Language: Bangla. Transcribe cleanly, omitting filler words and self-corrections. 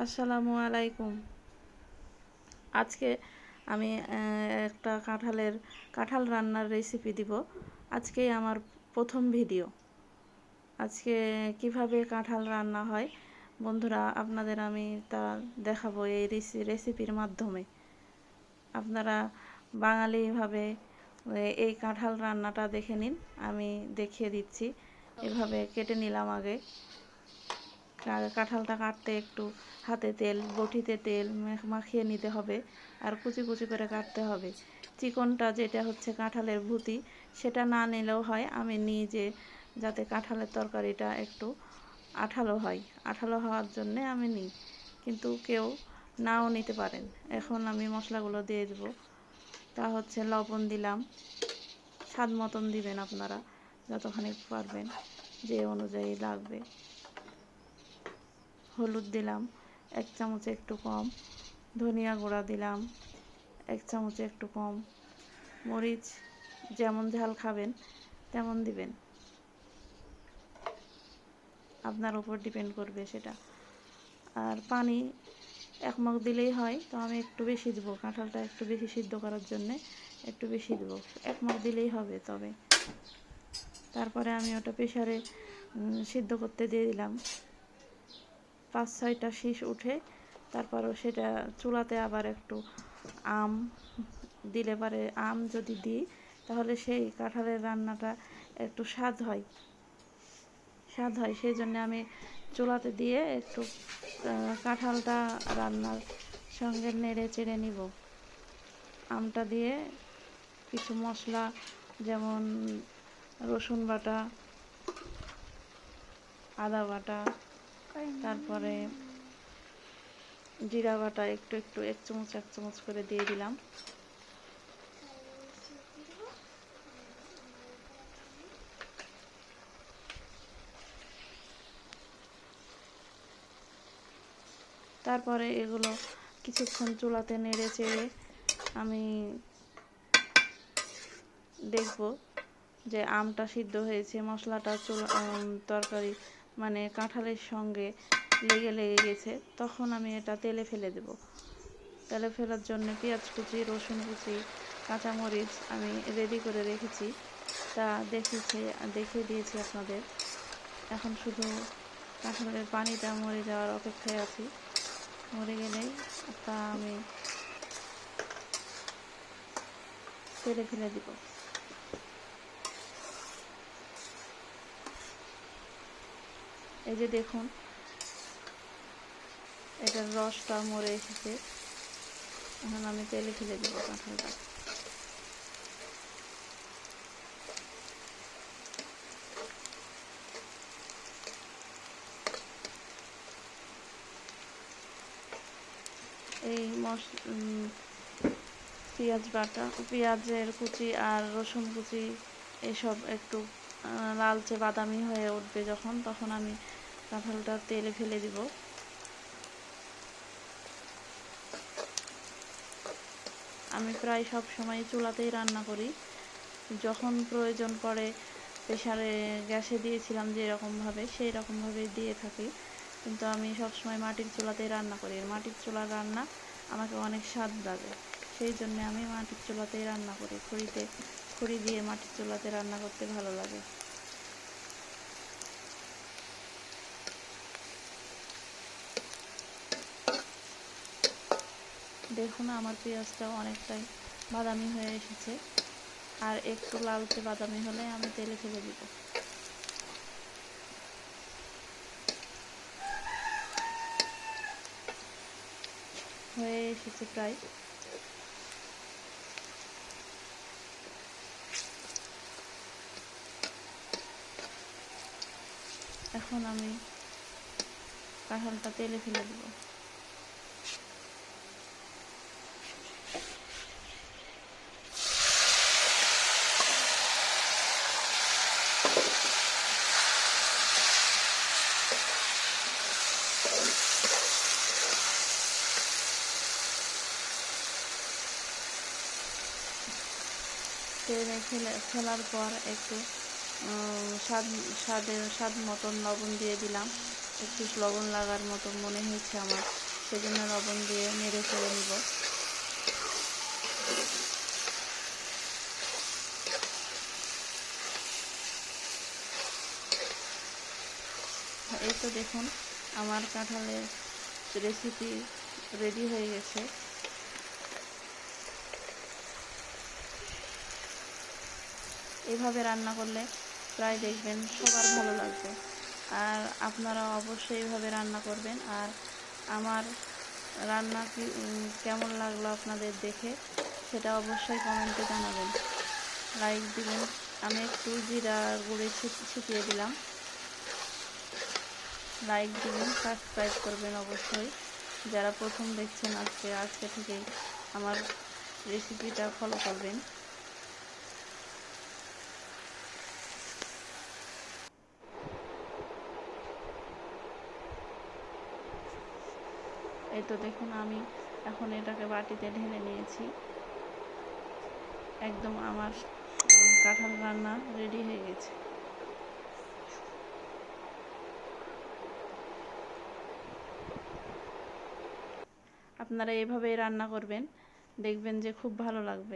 আসসালামু আলাইকুম। আজকে আমি একটা কাঁঠাল রান্নার রেসিপি দিব। আজকেই আমার প্রথম ভিডিও। আজকে কিভাবে কাঁঠাল রান্না হয় বন্ধুরা আপনাদের আমি তা দেখাবো এই রেসিপির মাধ্যমে। আপনারা বাঙালিভাবে এই কাঁঠাল রান্নাটা দেখে নিন। আমি দেখিয়ে দিচ্ছি। এভাবে কেটে নিলাম আগে। কাঁঠালটা কাটতে একটু হাতে তেল, বটিতে তেল মাখিয়ে নিতে হবে, আর কুচি কুচি করে কাটতে হবে। চিকনটা যেটা হচ্ছে কাঁঠালের ভুতি, সেটা না নিলেও হয়। আমি নিই যাতে কাঁঠালের তরকারিটা একটু আঠালো হয়, আঠালো হওয়ার জন্যে আমি নিই, কিন্তু কেউ নাও নিতে পারেন। এখন আমি মশলাগুলো দিয়ে দেবো। তা হচ্ছে লবণ দিলাম, স্বাদ মতন দিবেন আপনারা, যতখানি পারবেন, যে অনুযায়ী লাগবে। হলুদ দিলাম 1 চামচে একটু কম, ধনিয়া গুঁড়া দিলাম 1 চামচে একটু কম, মরিচ যেমন ঝাল খাবেন তেমন দিবেন, আপনার উপর ডিপেন্ড করবে সেটা। আর পানি 1 মগ দিলেই হয়, তো আমি একটু বেশি দেবো, কাঁঠালটা একটু বেশি সিদ্ধ করার জন্যে একটু বেশি দেবো। 1 মগ দিলেই হবে। তবে তারপরে আমি ওটা প্রেসারে সিদ্ধ করতে দিয়ে দিলাম। 5-6টা শীষ উঠে তারপরও সেটা চুলাতে আবার একটু আম দিলে পারে, আম যদি দিই তাহলে সেই কাঁঠালের রান্নাটা একটু স্বাদ হয়। সেই জন্য আমি চুলাতে দিয়ে একটু কাঁঠালটা রান্নার সঙ্গে নেড়ে চেড়ে নিব। আমটা দিয়ে কিছু মশলা যেমন রসুন বাটা, আদা বাটা, তারপরে জিরা বাটা একটু 1 চামচ করে দিয়ে দিলাম। তারপরে এগুলো কিছুক্ষণ চুলাতে নেড়ে চেড়ে আমি দেখব যে আমটা সিদ্ধ হয়েছে, মশলাটা তরকারি মানে কাঁঠালের সঙ্গে লেগে গেছে। তখন আমি এটা তেলে ফেলে দেব। তেলে ফেলার জন্য পেঁয়াজ কুচি, রসুন কুচি, কাঁচামরিচ আমি রেডি করে রেখেছি, তা দেখিয়ে দিয়েছি আপনাদের। এখন শুধু কাঁঠালের পানিটা মরে যাওয়ার অপেক্ষায় আছি। মরে গেলেই তা আমি তেলে ফেলে দিব। এই যে দেখুন, এটার রসটা মরে এসেছে। এখন আমি তেলে ফেলে দিব কাঁঠালটা। এই পেঁয়াজের কুচি আর রসুন কুচি এসব একটু লালচে বাদামি হয়ে উঠবে যখন, তখন আমি কাঁঠালটা তেলে ফেলে দিব। আমি প্রায় সব সময় চুলাতেই রান্না করি। যখন প্রয়োজন পড়ে প্রেসারে, গ্যাসে দিয়েছিলাম যেরকমভাবে, সেই রকমভাবেই দিয়ে থাকি, কিন্তু আমি সবসময় মাটির চুলাতেই রান্না করি। মাটির চুলার রান্না আমাকে অনেক স্বাদ লাগে, সেই জন্য আমি মাটির চুলাতেই রান্না করি। খড়ি দিয়ে মাটির চুলাতে রান্না করতে ভালো লাগে। দেখুন আমার পেঁয়াজটাও অনেকটাই বাদামি হয়ে এসেছে, আর একটু লালচে বাদামি হলে আমি তেলে ফেলে দিব। হয়ে এসেছে প্রায়। এখন আমি কাঁঠালটা তেলে ফেলে দেব। তেলে ফেলার পর একটু স্বাদ মতন লবণ দিয়ে দিলাম। একটু লবণ লাগার মতো মনে হয়েছে আমার, সেজন্য লবণ দিয়ে নেড়ে চেড়ে নিব। এই তো দেখুন আমার কাঁঠালের রেসিপি রেডি হয়ে গেছে। এভাবে রান্না করলে প্রায় দেখবেন সবার ভালো লাগবে। আর আপনারা অবশ্যই এভাবে রান্না করবেন। আর আমার রান্না কেমন লাগলো আপনাদের দেখে সেটা অবশ্যই কমেন্টে জানাবেন, লাইক দিবেন। আমি একটু জিরা গুঁড়ি ছিটিয়ে দিলাম। লাইক দিবেন, সাবস্ক্রাইব করবেন অবশ্যই। যারা প্রথম দেখছেন আজকে থেকেই আমার রেসিপিটা ফলো করবেন। এই তো দেখুন আমি এখন এটাকে বাটিতে ঢেলে নিয়েছি। একদম আমার কাঁঠাল রান্না রেডি হয়ে গেছে। আপনারা এভাবেই রান্না করবেন, দেখবেন যে খুব ভালো লাগবে।